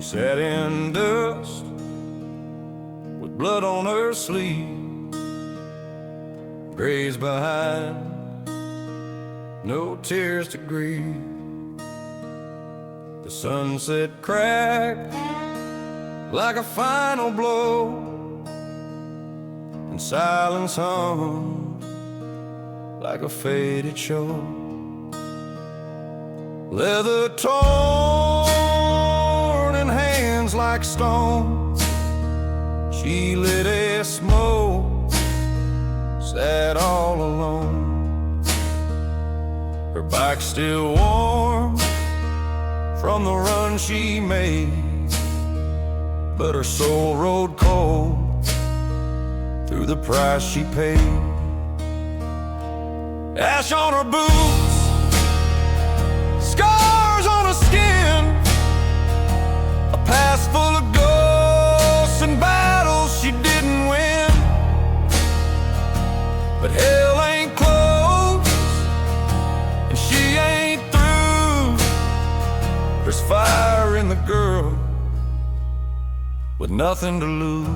sat in dust with blood on her sleeve, graves behind, no tears to grieve. The sunset cracked like a final blow, and silence hung like a faded show. Leather torn and hands like stone, she lit a smoke, sat all alone. Her bike still warm from the run she made, but her soul rode cold through the price she paid. Ash on her boots, scars on her skin, a past full of ghosts and battles she didn't win. But hell ain't closed and she ain't through. There's fire in the girl with nothing to lose.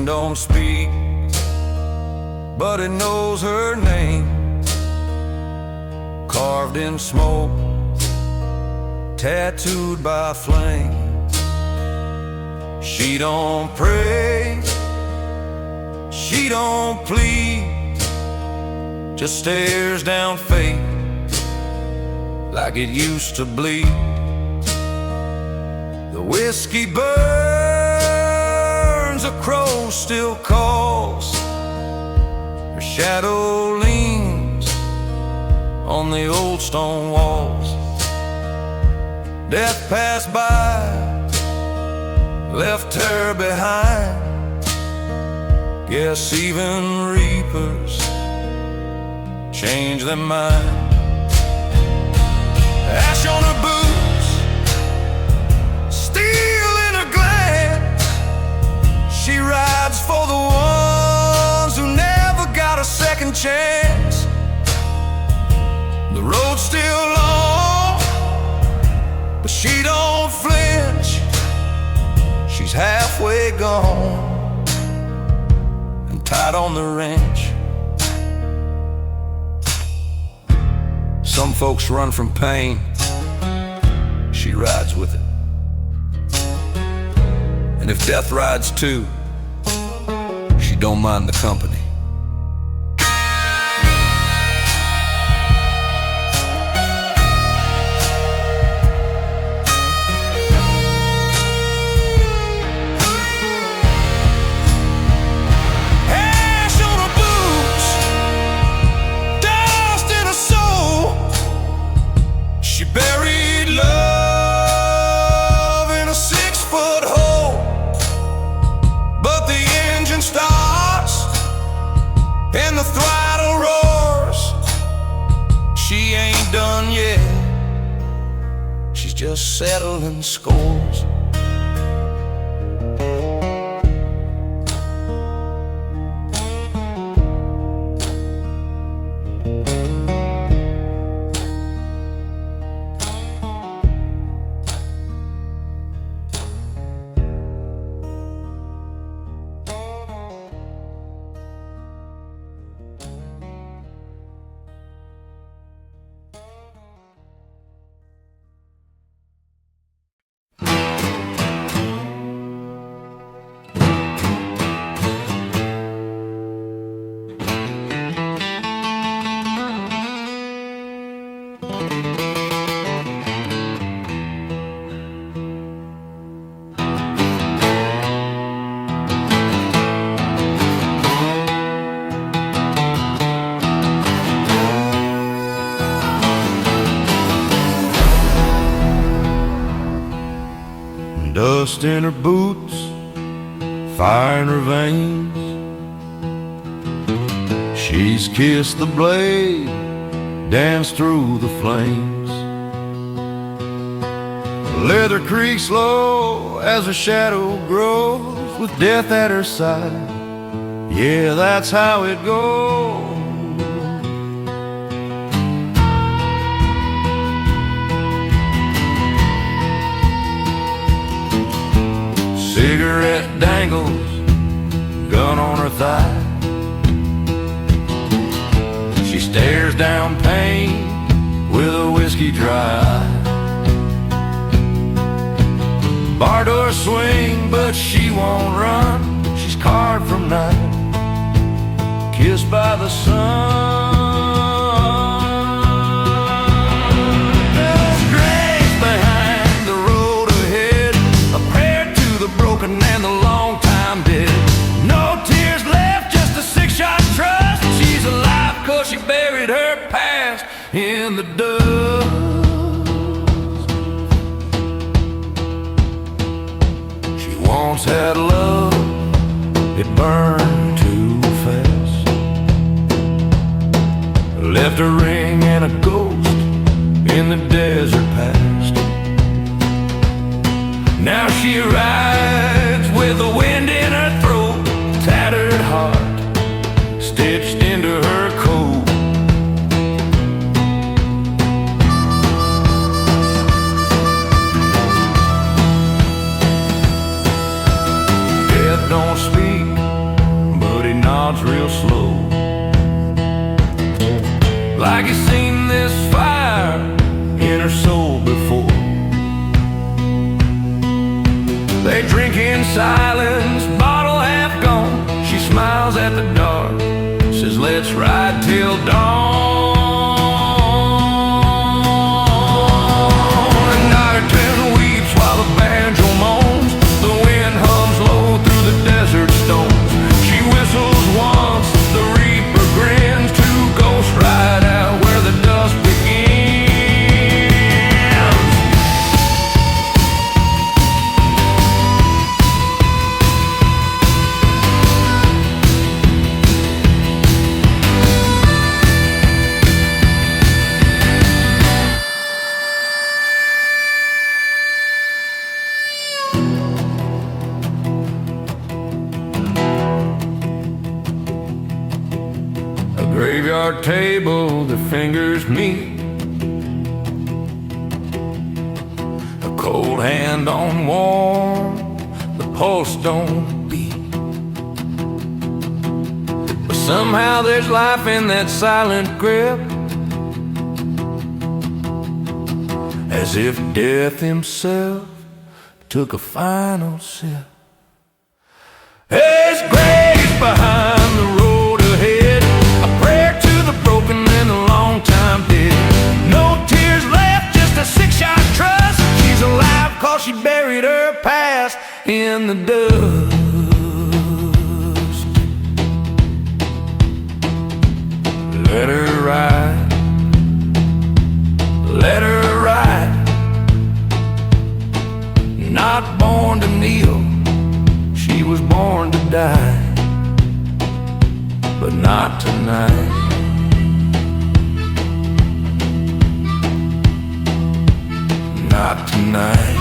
Don't speak, but it knows her name, carved in smoke, tattooed by flame. She don't pray, she don't plead, just stares down fate like it used to bleed. The whiskey burns, a crow still calls, her shadow leans on the old stone walls. Death passed by, left her behind. Guess even reapers change their mind. Ash on her boots, steel in her glass. She rides for the ones who never got a second chance. The road's still long, but she don't flinch. She's halfway gone and tied on the wrench. Some folks run from pain, she rides with it. And if death rides too, she don't mind the company. Ash on her boots, dust in her soul. She buried love in a 6-foot hole. But the engine starts and the throttle roars. She ain't done yet, she's just settling scores. Dust in her boots, fire in her veins. She's kissed the blade, danced through the flames. Leather creaks low as a shadow grows, with death at her side. Yeah, that's how it goes. Cigarette dangles, gun on her thigh. She stares down pain with a whiskey dry eye. Bar door swing, but she won't run. She's carved from night, kissed by the sun. There's graves behind the road ahead, a prayer to the broken and the long time dead. No tears left, just a six-shot trust. She's alive 'cause she buried her past in the dust. She once had love, it burned too fast. Left a ring and a ghost in the desert past. Now she rides with the wind in her throat, tattered heart stitched into her coat. Death don't speak, but he nods real slow, like he's seen this fire in her soul before. They drink in silence, bottle half gone. She smiles at the dark, says let's ride till dawn. And Nocturne weeps while the banjo moans. The wind hums low through the desert stones. She whistles once, the reaper grins. Two ghosts ride out where the dust begins. A graveyard table, the fingers meet. A cold hand on warm, the pulse don't beat. But somehow there's life in that silent grip, as if death himself took a final sip. There's graves behind the road ahead, a prayer to the broken and the long time dead. No tears left, just a six-shot trust. She's alive 'cause she buried her past in the dust. Let her ride, let her ride. Not born to kneel, she was born to die, but not tonight. Not tonight.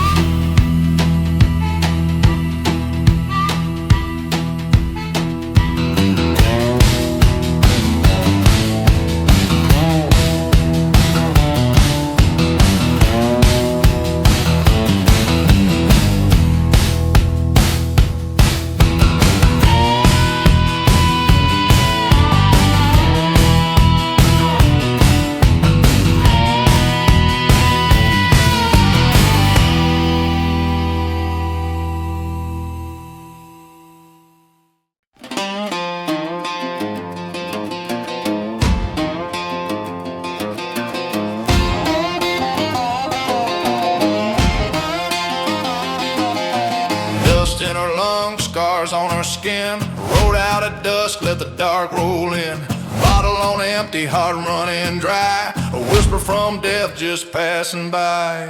In her lungs, scars on her skin. Rode out at dusk, let the dark roll in. Bottle on empty, heart running dry. A whisper from death just passing by.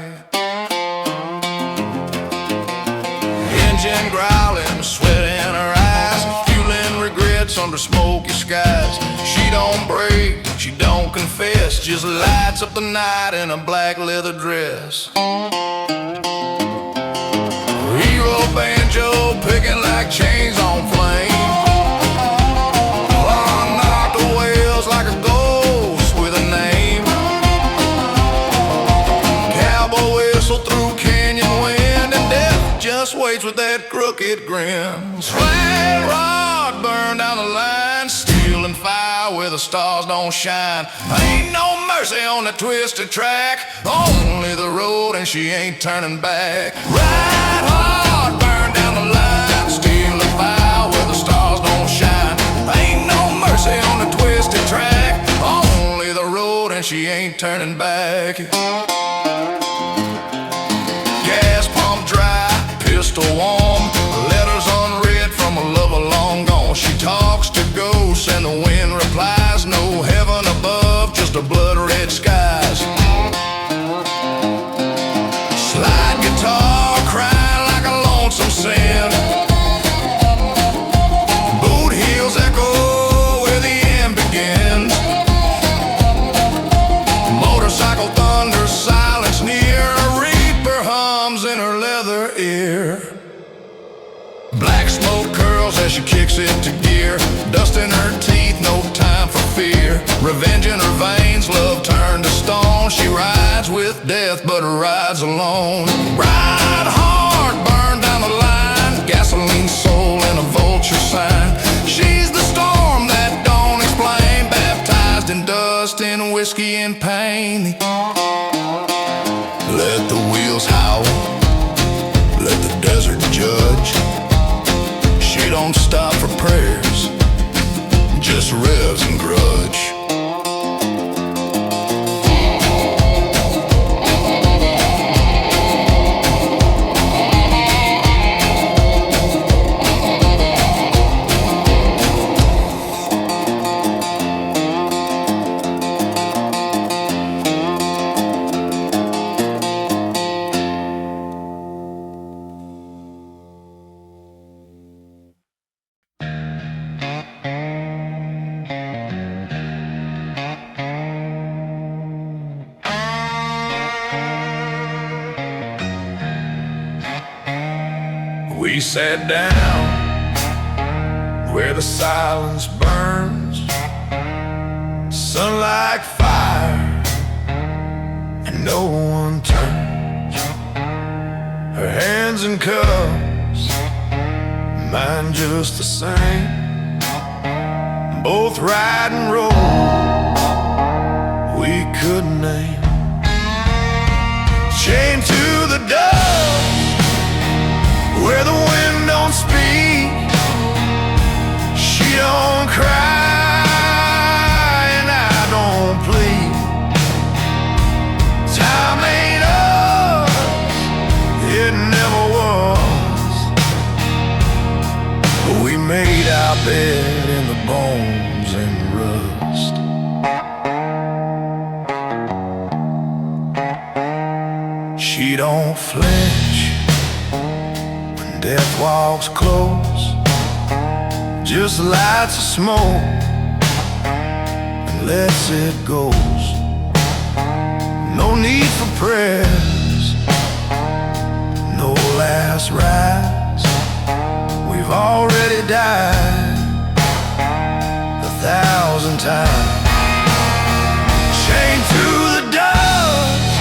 Engine growling, sweat in her eyes. Fueling regrets under smoky skies. She don't break, she don't confess, just lights up the night in a black leather dress. grin. Sweat rod burned down the line, steel and fire where the stars don't shine. Ain't no mercy on the twisted track, only the road and she ain't turning back. Ride hard, burn down the line, steel and fire where the stars don't shine. Ain't no mercy on the twisted track, only the road and she ain't turning back. Gas pump dry, pistol warm, letters unread from a lover long gone. She talks to ghosts and the wind replies, no heaven above, just a blood red skies. Slide guitar crying like a lonesome sin. Boot heels echo where the end begins. Motorcycle thunder, silence near, a reaper hums in her leather ear. Black smoke curls as she kicks it to gear, dust in her teeth, no time for fear. Revenge in her veins, love turned to stone. She rides with death but rides alone. Ride hard, burn down the line, gasoline soul and a vulture sign. She's the storm that don't explain, baptized in dust, in whiskey and pain. Let the wheels howl, let the desert judge. She don't stop for prayers, just revs and grudge. We sat down where the silence burns, sun like fire, and no one turns. Her hands in cuffs, mine just the same. Both ride and roll, we couldn't name. Chained to the dust, where the wind don't speak, she don't cry and I don't plead. Time ain't us, it never was. We made our bed in the bones and rust. She don't flinch, death walks close, just lights a smoke and lets it go. No need for prayers, no last rites. We've already died 1,000 times. Chained to the dust,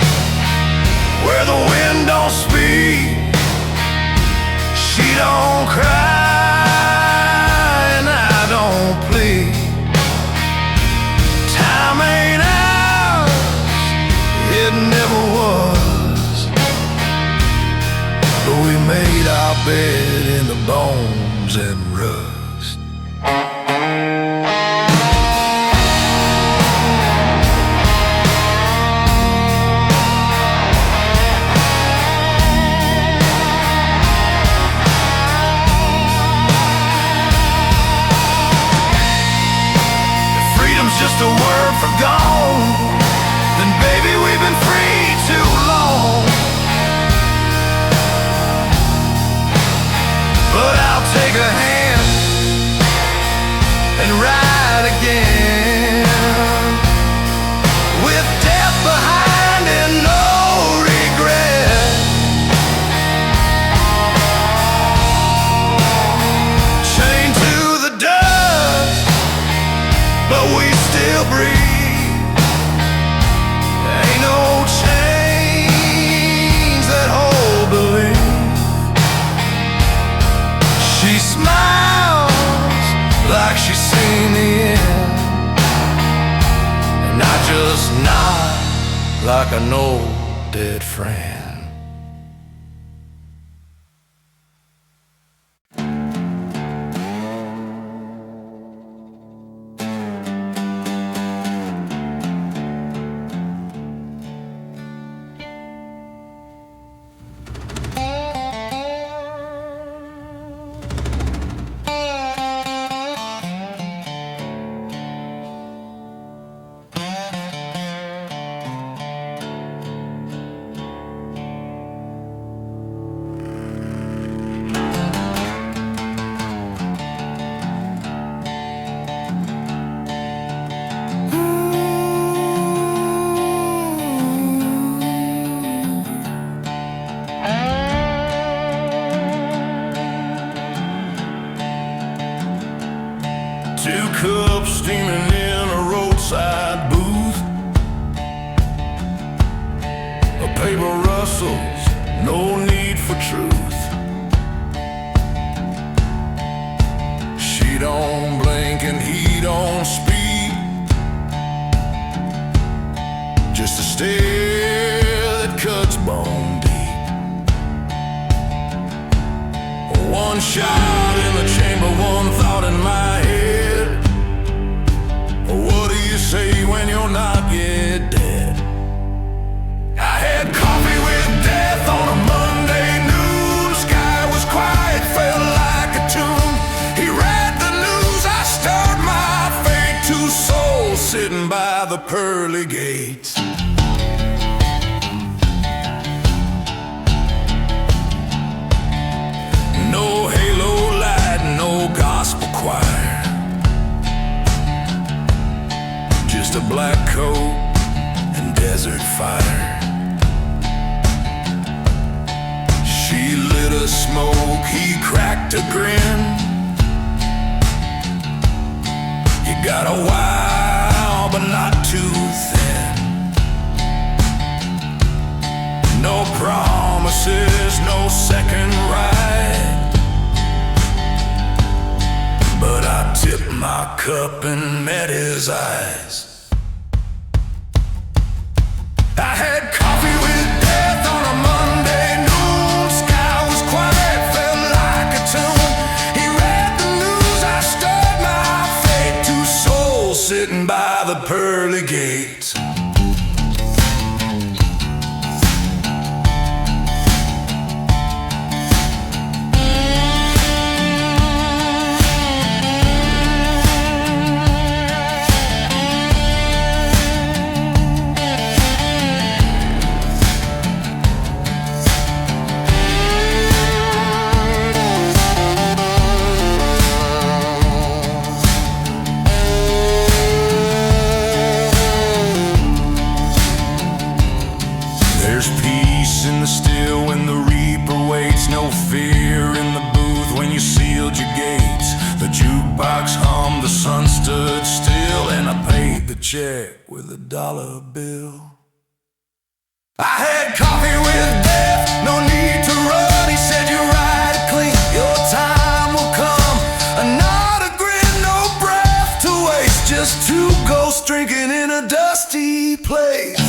where the wind don't speak, she don't cry and I don't plead. Time ain't ours, it never was. But we made our bed in the bones and rust. Just a word for gone, then baby we've been free too long. But I'll take a hand like an old dead friend. Two cups steaming in a roadside booth. A paper rustles, no need for truth. She don't blink and he don't speak. Just a stare that cuts bone deep. One shot in the chamber, one thought in my head. What do you say when you're not yet dead? I had coffee with death on a Monday noon. The sky was quiet, felt like a tune. He read the news, I stirred my fate. Two souls sitting by the pearly gates. No halo light, no gospel choir. Just a black coat and desert fire. She lit a smoke, he cracked a grin. You got a while, but not too thin. No promises, no second ride. But I tipped my cup and met his eyes. I had coffee with death on a Monday noon. Sky was quiet, felt like a tune. He read the news, I stirred my fate. Two souls sitting by the pearly gates. No fear in the booth when you sealed your gates. The jukebox hummed, the sun stood still, and I paid the check with a dollar bill. I had coffee with death, no need to run. He said you ride it clean, your time will come. Not a grin, no breath to waste. Just two ghosts drinking in a dusty place.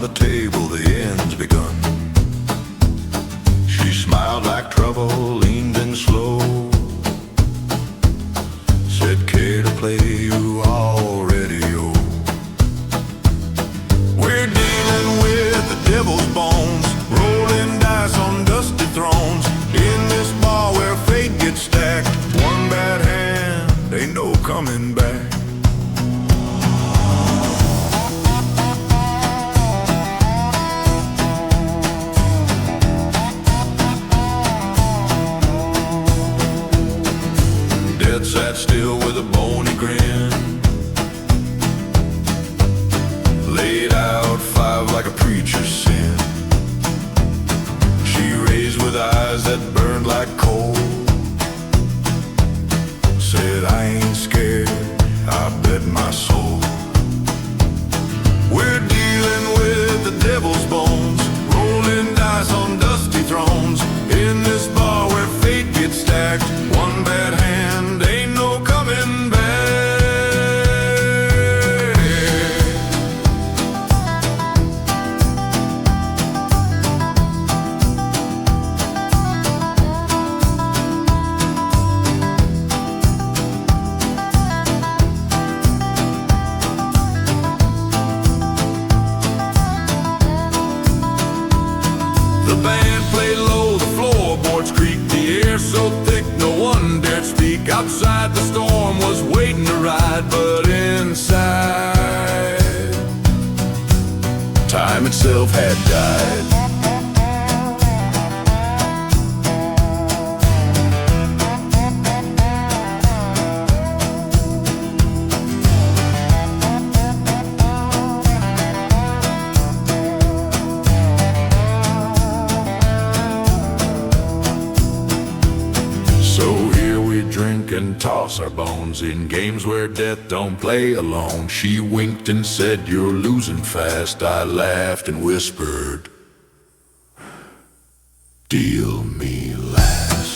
the table, the end's begun. She smiled like trouble, leaned in slow, said, care to play, you already owe. We're dealing with the devil's bones, rolling dice on dusty thrones, in this bar where fate gets stacked. One bad hand, ain't no coming back. Dead sat still with a bony grin, laid out 5 like a preacher's sin. She raised with eyes that burned like coal, said, I ain't scared, I bet my soul. We're dealing with the devil's bones, rolling dice on dusty thrones, in this bar where fate gets stacked. One bad hand, ain't no coming back. The band played low, the floorboards creaked, the air so thick no one dared speak. Outside the storm was waiting to ride, but inside time itself had died. So here we drink and toss our bones in games where death don't play alone. She winked and said, you're losing fast. I laughed and whispered, deal me last.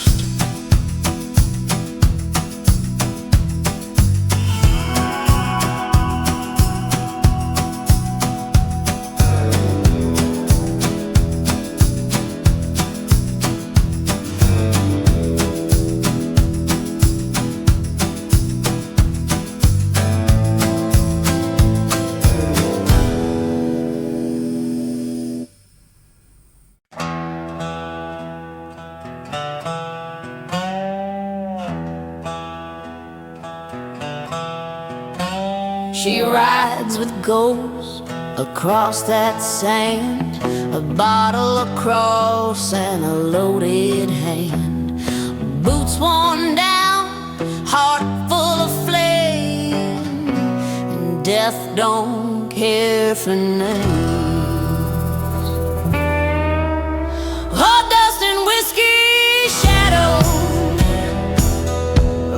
She rides with ghosts across that sand, a bottle across and a loaded hand. Boots worn down, heart full of flame, and death don't care for names. Hot dust and whiskey shadows,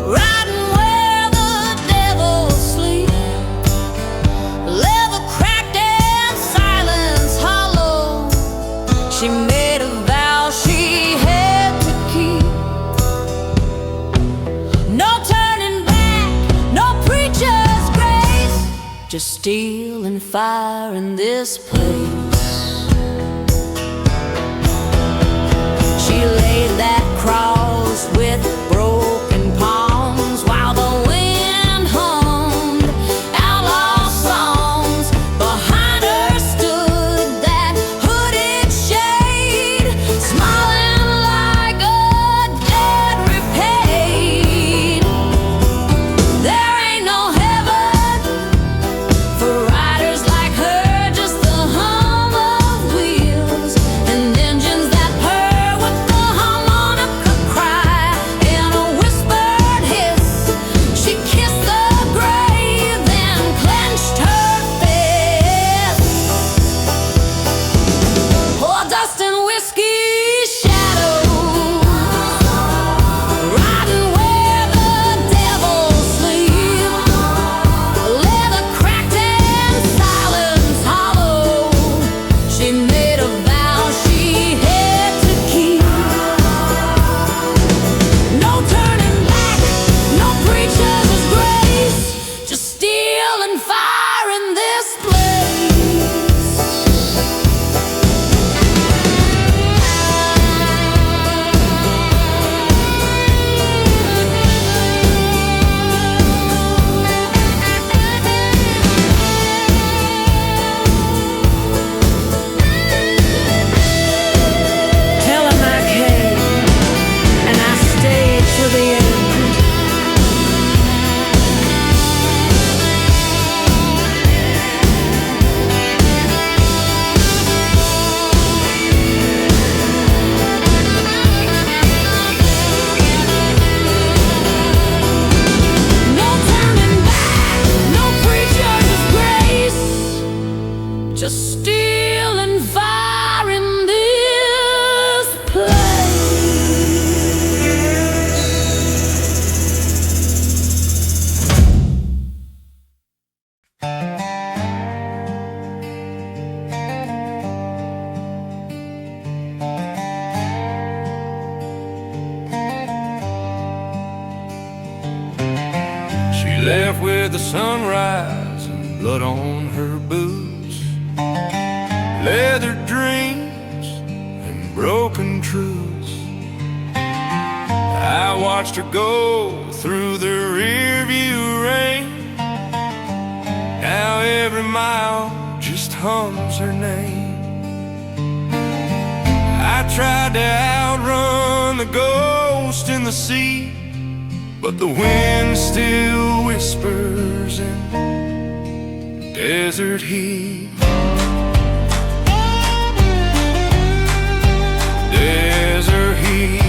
riding where the devil sleeps. Leather cracked and silence hollow. She made a vow she had to keep. No turning back, no preacher's grace, just steel and fire in this place. She laid that cross with broken palms while the wind hummed outlaw songs. Behind her stood that hooded shade, smiling like a debt repaid. There ain't no heaven for riders like her, just the hum of wheels and engines that purr with the just steel and fire in this place. She left with the sunrise and blood on her boots, leather dreams and broken truths. I watched her go through the rearview rain. Now every mile just hums her name. I tried to outrun the ghost in the sea, but the wind still whispers in desert heat. Desert heat.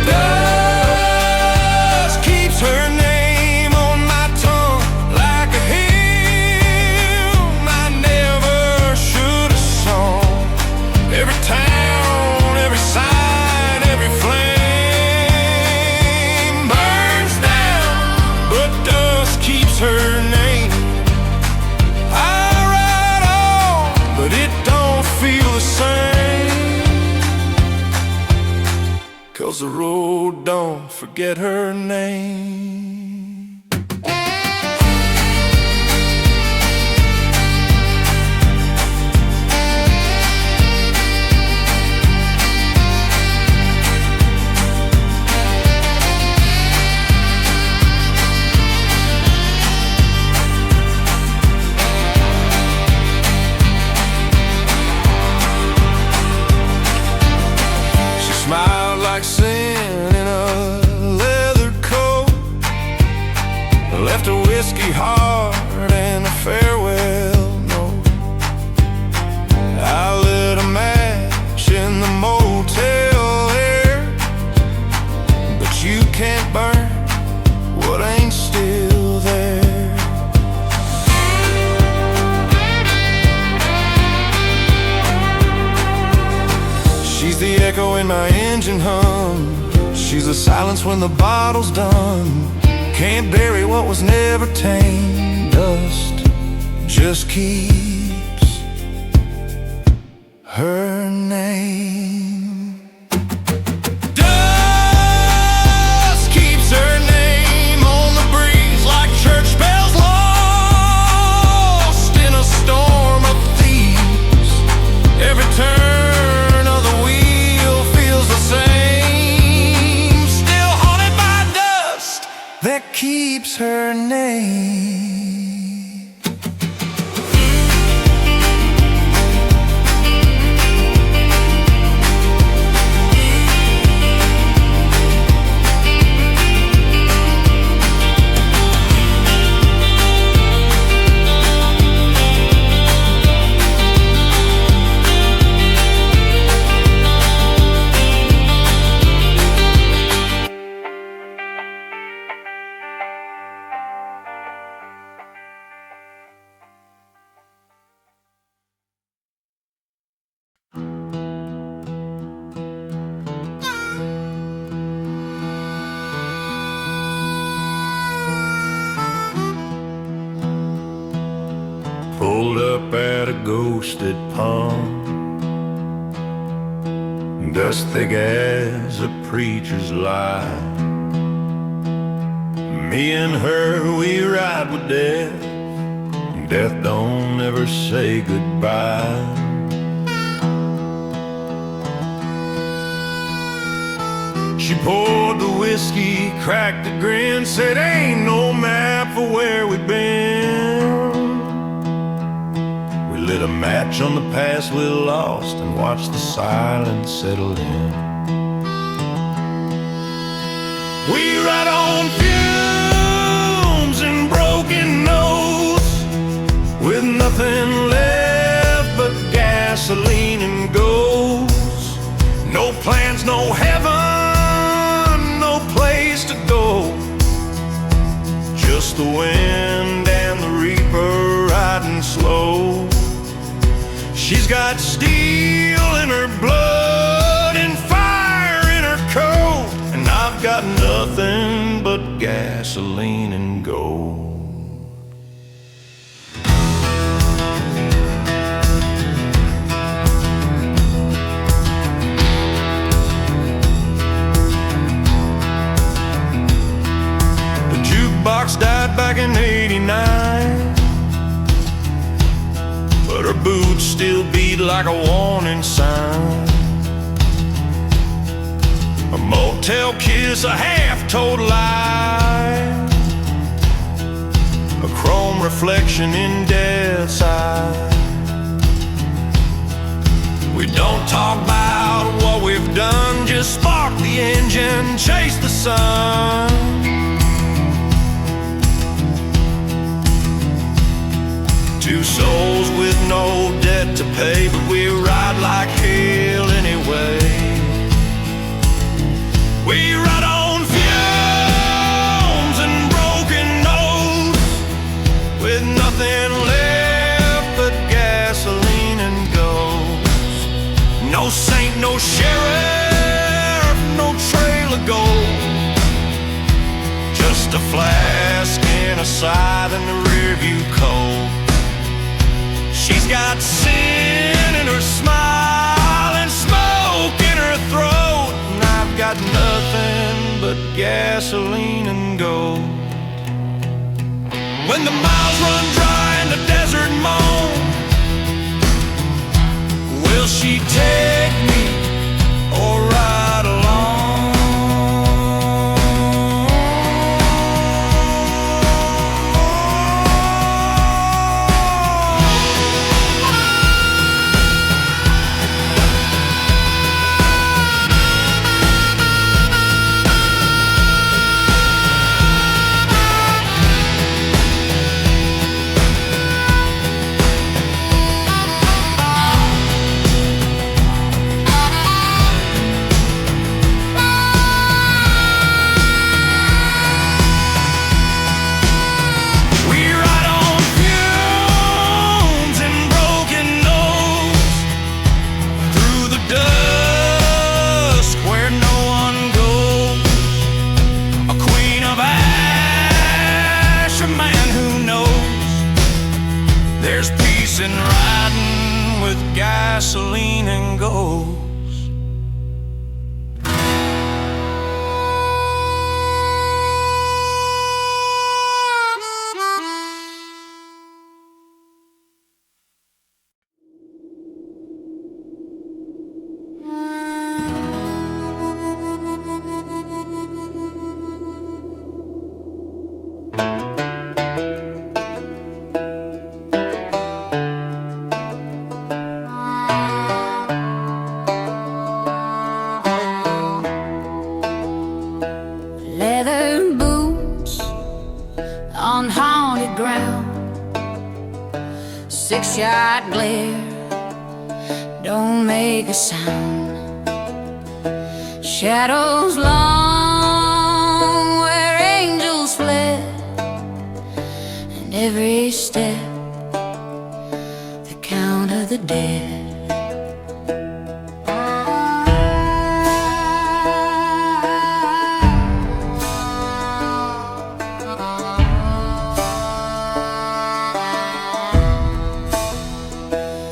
Dust keeps her name on my tongue like a hymn I never should have sung. Every town, every sign, every flame burns down, but dust keeps her name. I ride on, but it don't feel the same, 'cause the road don't forget her name. Smiled like sin in a leather coat, left a whiskey heart and a farewell note. I lit a match in the motel air, but you can't burn what ain't still there. She's the echo in my engine hum. She's the silence when the bottle's done. Can't bury what was never tamed. Dust just keeps her name. Dust keeps her name on the breeze like church bells lost in a storm of thieves. Every turn of the wheel feels the same, still haunted by dust that keeps her name. Pulled up at a ghosted pond, dust thick as a preacher's lie. Me and her, we ride with death. Death don't ever say goodbye. She poured the whiskey, cracked a grin, said ain't no map for where we've been. We lit a match on the past we lost and watched the silence settle in. We ride on fumes and broken nose, with nothing left but gasoline and ghosts. No plans, no heaven, no place to go, just the wind and the reaper riding slow. She's got steel in her blood and fire in her coat, and I've got nothing but gasoline and gold. The jukebox died back in '89, but her boots still beat like a warning sign. A motel kiss, a half-told lie, a chrome reflection in death's eye. We don't talk about what we've done, just spark the engine, chase the sun. Two souls with no debt to pay, but we ride like hell anyway. We ride on fumes and broken nose, with nothing left but gasoline and ghosts. No saint, no sheriff, no trail of gold, just a flask and a scythe in the rearview cold. She's got sin in her smile and smoke in her throat, and I've got nothing but gasoline and gold. When the miles run dry and the desert moan, will she take me or ride along? And riding with gasoline and gold. Six-shot glare, don't make a sound. Shadows long where angels fled, and every step the count of the dead.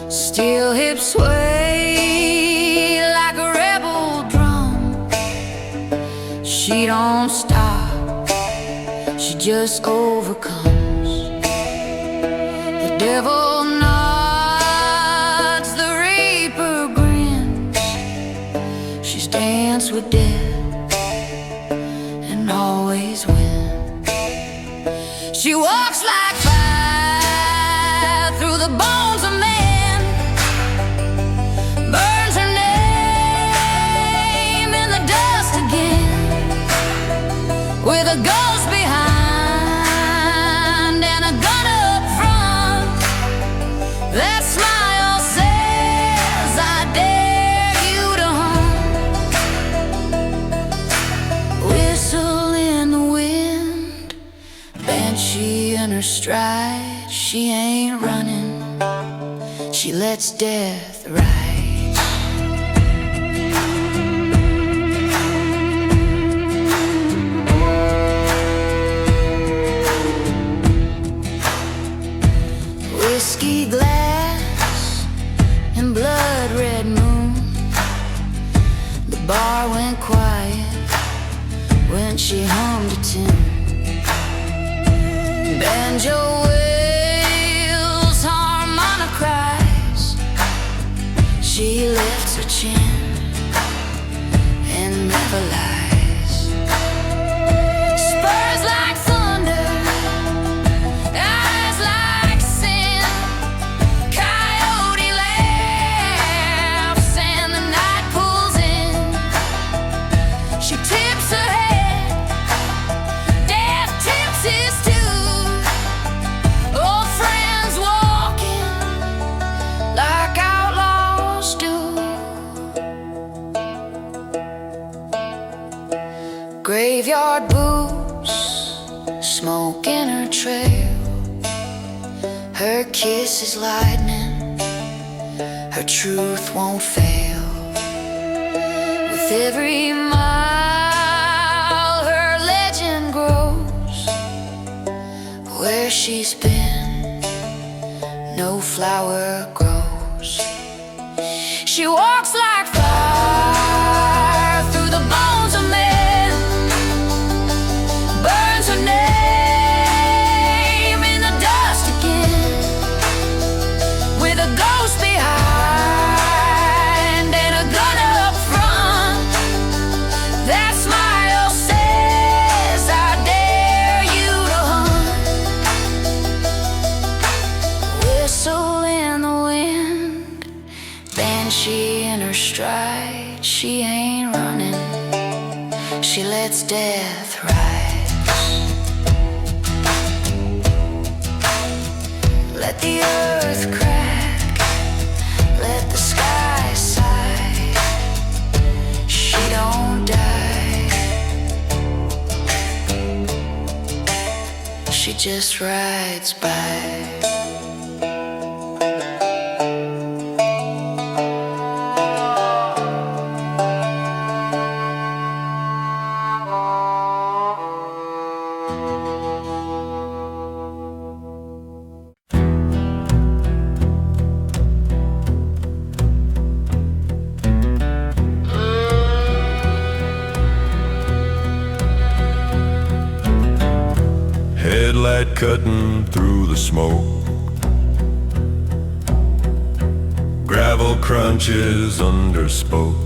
Steel hips sway like a rebel drum. She don't stop, she just overcomes. The devil nods, the reaper grins. She's danced with death and always wins. She walks like fire through the bones of men, with a ghost behind and a gun up front. That smile says, I dare you to hunt. Whistle in the wind, banshee in her stride. She ain't running, she lets death ride. Whiskey glass and blood red moon. The bar went quiet when she hummed a tune. Banjo wails, harmonica cries. She lifts her chin and never lies. Spurs like thunder, eyes like sin. Coyote laughs and the night pulls in. She tips her head, death tips his too. Old friends walking like outlaws do. Graveyard boots, smoke in her trail. Her kiss is lightning, her truth won't fail. With every mile her legend grows. Where she's been, no flower grows. She walks like fire through the bones of men, burns her name in the dust again, with a ghost behind and a gun up front. That smile says, I dare you to hunt. Whistle in the wind, banshee in her stride. She ain't running, she lets death rise. Let the earth crack, let the sky sigh. She don't die, she just rides by. Headlight cutting through the smoke, gravel crunches under spoke.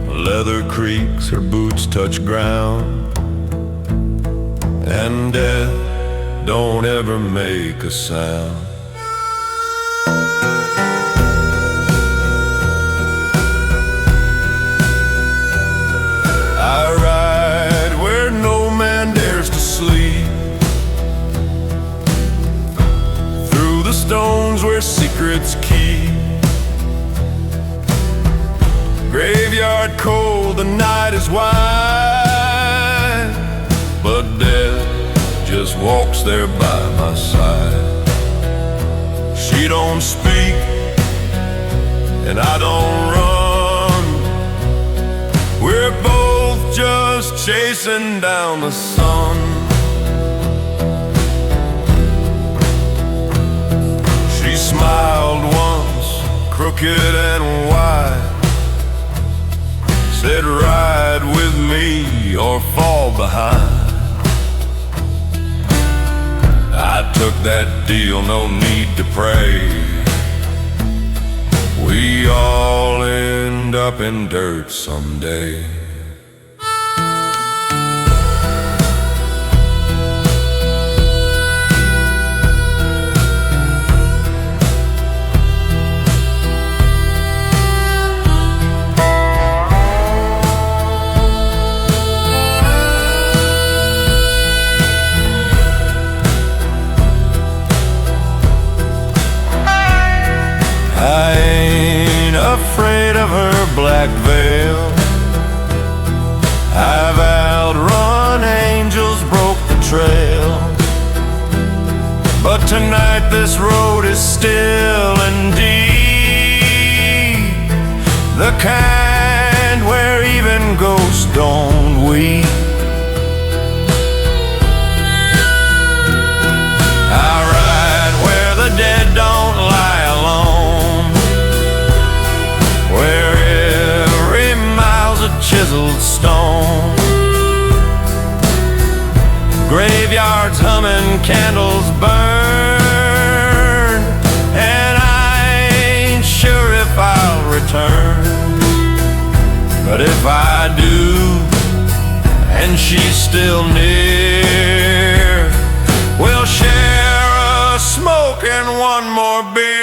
Leather creaks, her boots touch ground, and death don't ever make a sound. I ride where no man dares to sleep, through the stones where secrets keep. Graveyard cold, the night is wide, but death just walks there by my side. She don't speak, and I don't run. We're both just chasing down the sun. She smiled once, crooked and wide, said ride with me or fall behind. I took that deal, no need to pray. We all end up in dirt someday. I ain't afraid of her black veil. I've outrun angels, broke the still and deep, the kind where even ghosts don't weep. I ride where the dead don't lie alone, where every mile's a chiseled stone. Graveyards humming, candles burn, and I ain't sure if I'll return. But if I do, and she's still near, we'll share a smoke and one more beer.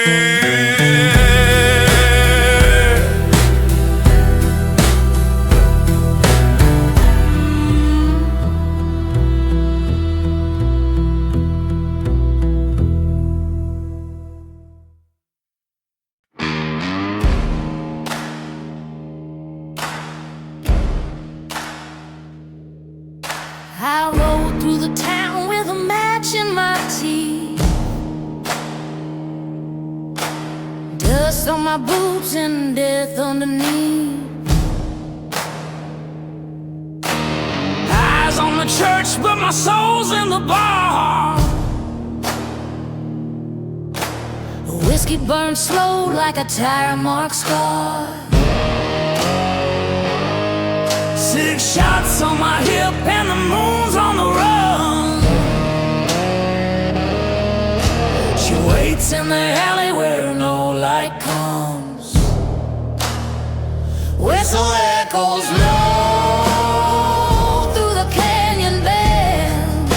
I rode through the town with a match in my teeth, dust on my boots and death underneath. Eyes on the church, but my soul's in the bar. The whiskey burns slow like a tire mark scar. 6 shots on my hip and the moon's on the run. She waits in the alley where no light comes. Whistle echoes low through the canyon bend.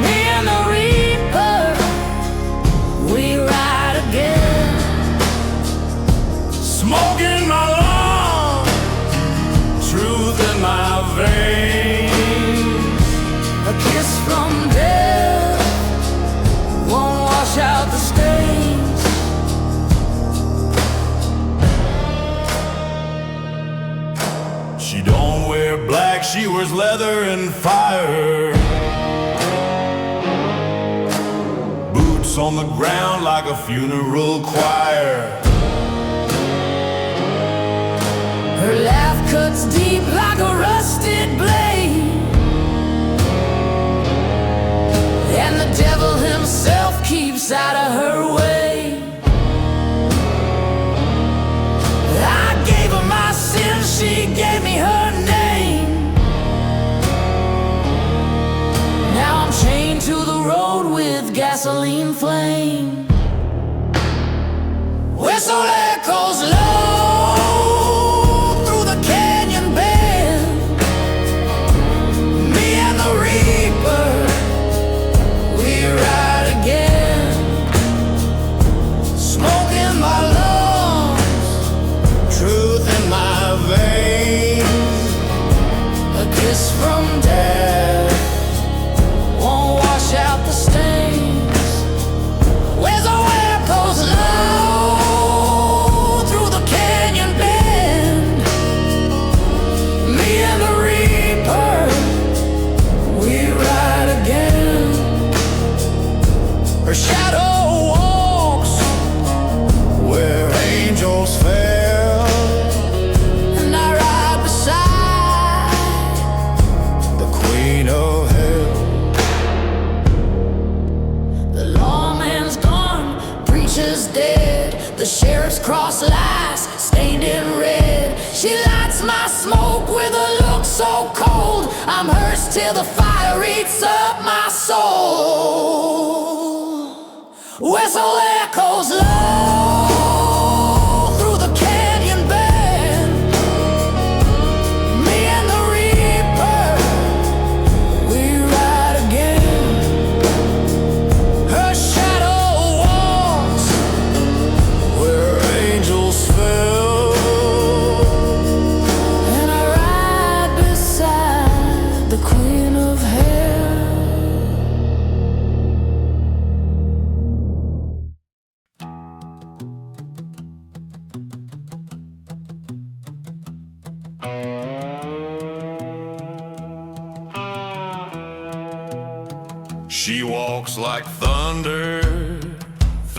Me and the Reaper, we ride again. Smoking my truth in my veins. A kiss from death won't wash out the stains. She don't wear black, she wears leather and fire. Boots on the ground like a funeral choir. Her laugh cuts deep like a rusted blade, and the devil himself keeps out of her way. I gave her my sins, she gave me her name. Now I'm chained to the road with gasoline flame. Whistle echoes low through the canyon bend. Me and the Reaper, we ride again. Smoke in my lungs, truth in my veins. A kiss from death won't wash out the stains. Where's the echoes low through the canyon bend? Me and the Reaper, we ride again. Her shadow walks where angels fell, and I ride beside the Queen of Hell. The lawman's gone, preacher's dead. The sheriff's cross lies stained in red. She lights my smoke with a look so cold. I'm hers till the fire eats up my soul. Whistle echoes low through the canyon bend. Me and the Reaper, we ride again. Her shadow walks where angels fell, and I ride beside the Queen of Hell. She walks like thunder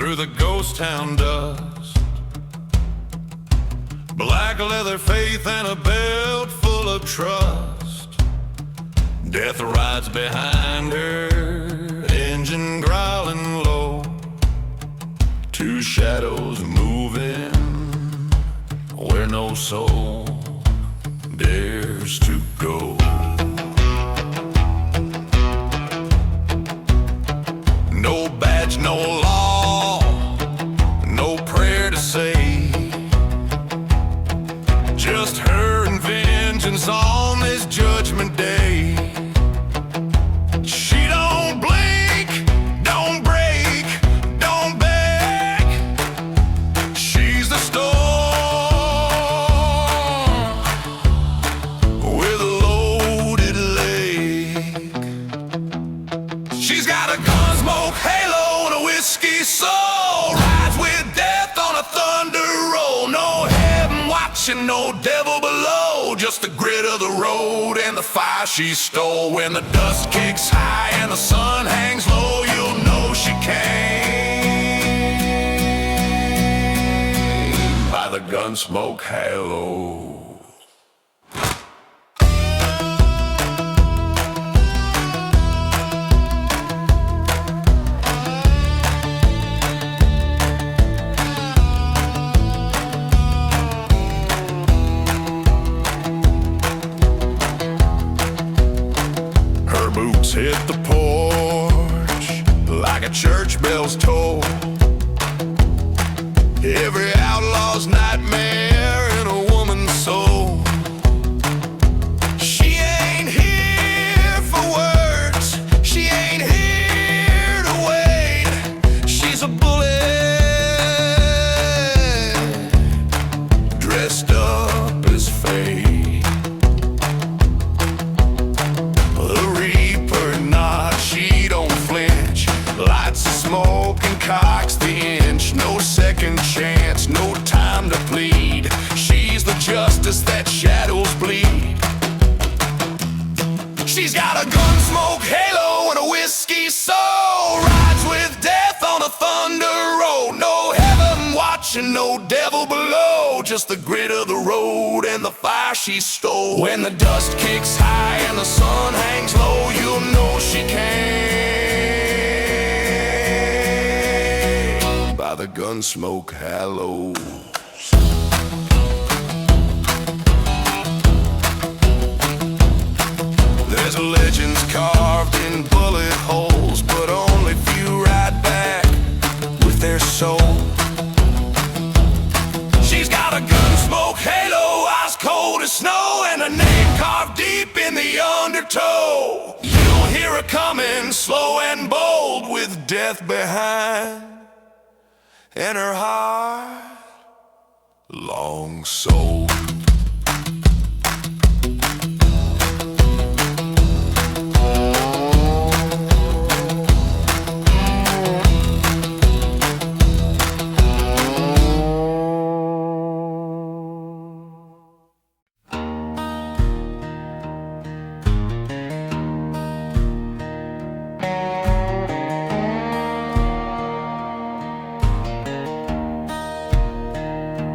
through the ghost town dust. Black leather faith and a belt full of trust. Death rides behind her, engine growling low. Two shadows moving where no soul dares to go. No badge, no law, no prayer to say. Just her and vengeance on this judgment day. She don't blink, don't break, don't beg. She's the storm with a loaded leg. She's got a Gunsmoke Halo and a whiskey soul. Rides with death on a thunder roll. No heaven watching, no devil below. Just the grit of the road and the fire she stole. When the dust kicks high and the sun hangs low, you'll know she came by the Gunsmoke Halo. Boots hit the porch like a church bell's toll. Every outlaw's nightmare in a woman's soul. She ain't here for words, she ain't here to wait. She's a bullet dressed up as fate. Smoke and cocks the inch, no second chance, no time to plead. She's the justice that shadows bleed. She's got a Gunsmoke Halo and a whiskey soul. Rides with death on a thunder road. No heaven watching, no devil below. Just the grit of the road and the fire she stole. When the dust kicks high and the sun hangs low, you'll know she came by the Gunsmoke Halo. There's legends carved in bullet holes, but only few ride back with their soul. She's got a Gunsmoke Halo, ice cold as snow, and a name carved deep in the undertow. You'll hear her coming slow and bold, with death behind and her heart long sold.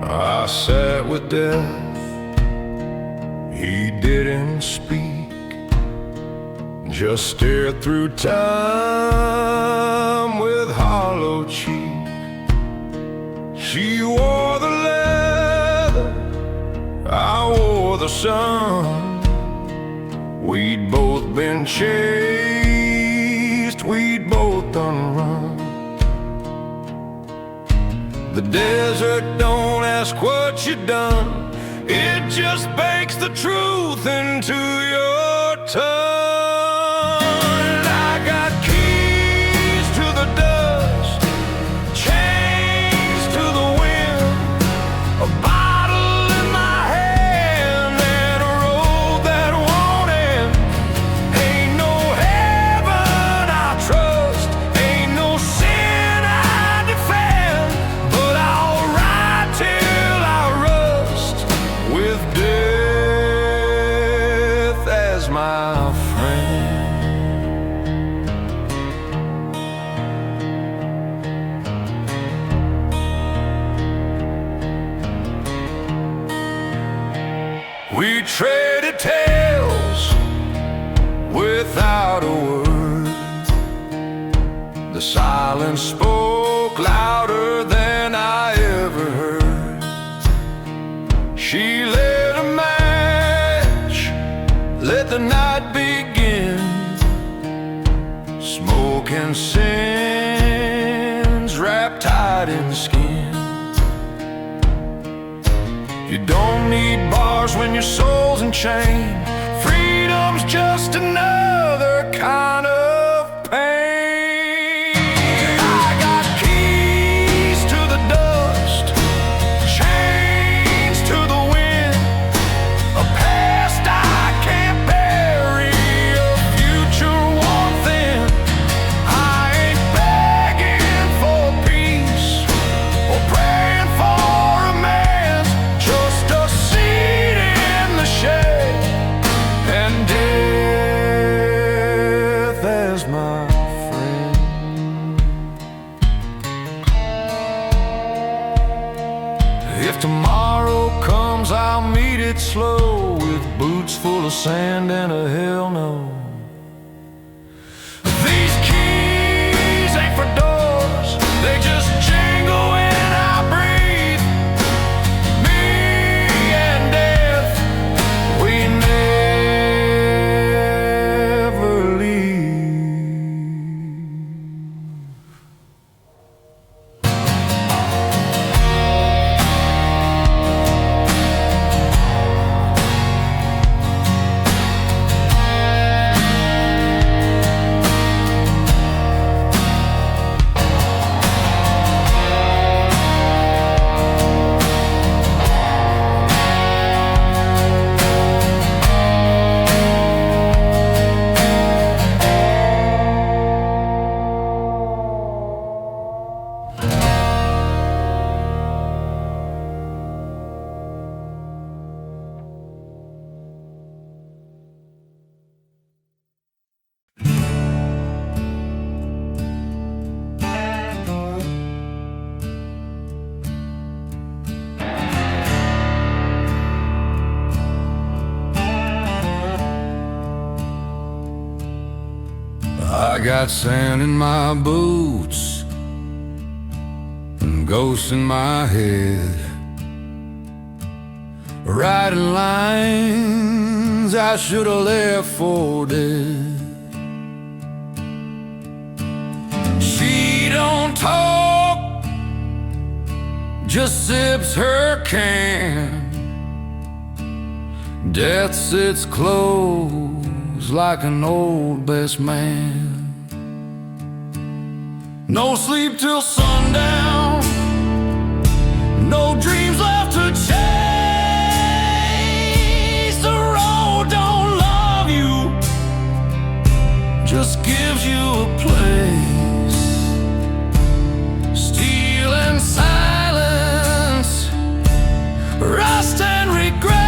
I sat with death, he didn't speak, just stared through time with hollow cheek. She wore the leather, I wore the sun. We'd both been chased, we'd both done run. The desert don't ask what you done, it just bakes the truth into your tongue. I got keys to the dust, chains to the wind, a bottle in my hand and a road that won't end. Ain't no heaven I trust, ain't no sin I defend, but I'll ride till I rust with death as my friend. We traded tales without a word. The silence spoke louder than I ever heard. She lit a match, let the night begin. Smoke and sins wrapped tight in the skin. You don't need bars when your soul's in chain. Freedom's just another kind of pain. I got keys to the dust, chains to the wind, a past I can't bury, a future worn thin. I ain't begging for peace or praying for a man's, just a seat in the shade and death as my friend. If tomorrow comes, I'll meet it slow, with boots full of sand and a hell no. These keys ain't for doors, they just jingle when I breathe. Me and death, we never leave. I got sand in my boots and ghosts in my head, writing lines I should have left for dead. She don't talk, just sips her can. Death sits close like an old best man. No sleep till sundown, no dreams left to chase. The road don't love you, just gives you a place. Steel and silence, rust and regret.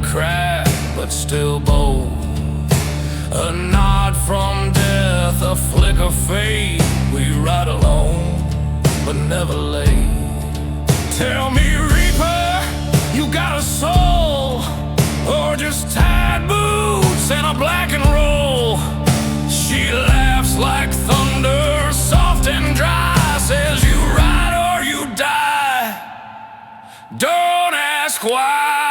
Crack, but still bold. A nod from death, a flick of fate. We ride alone, but never late. Tell me, Reaper, you got a soul, or just tied boots and a black and roll? She laughs like thunder, soft and dry, says you ride or you die. Don't ask why.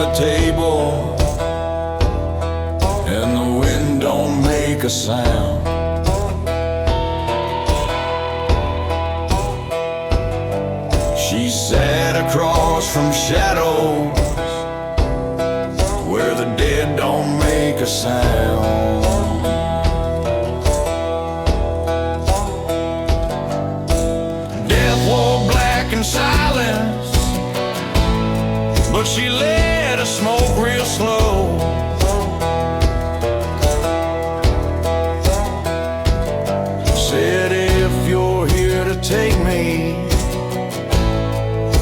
the table, and the wind don't make a sound. She sat across from shadows where the dead don't make a sound. Death wore black in silence, but she let us smoke real slow. Said, if you're here to take me,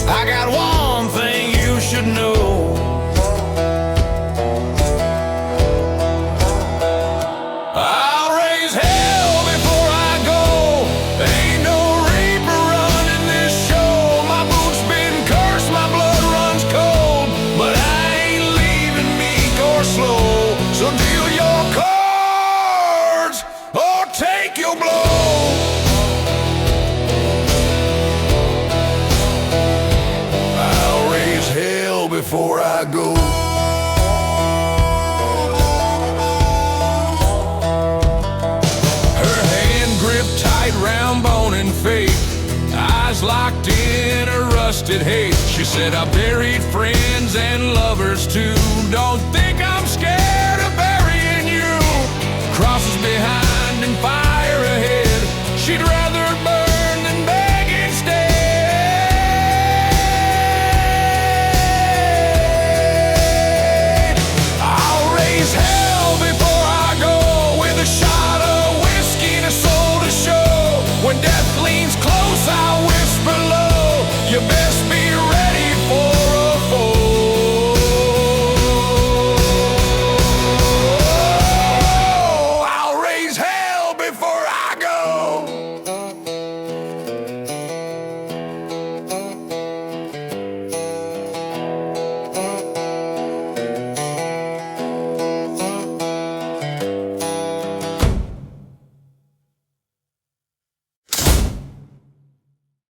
I got one thing you should know. I'll raise hell before I go. Ain't no reaper running this show. My boots been cursed, my blood runs cold, but I ain't leaving meek or slow. So deal your cards or take your blow. Before I go. Her hand gripped tight round bone and fate, eyes locked in a rusted hate. She said, I buried friends and lovers too. Don't think I'm scared of burying you. Crosses behind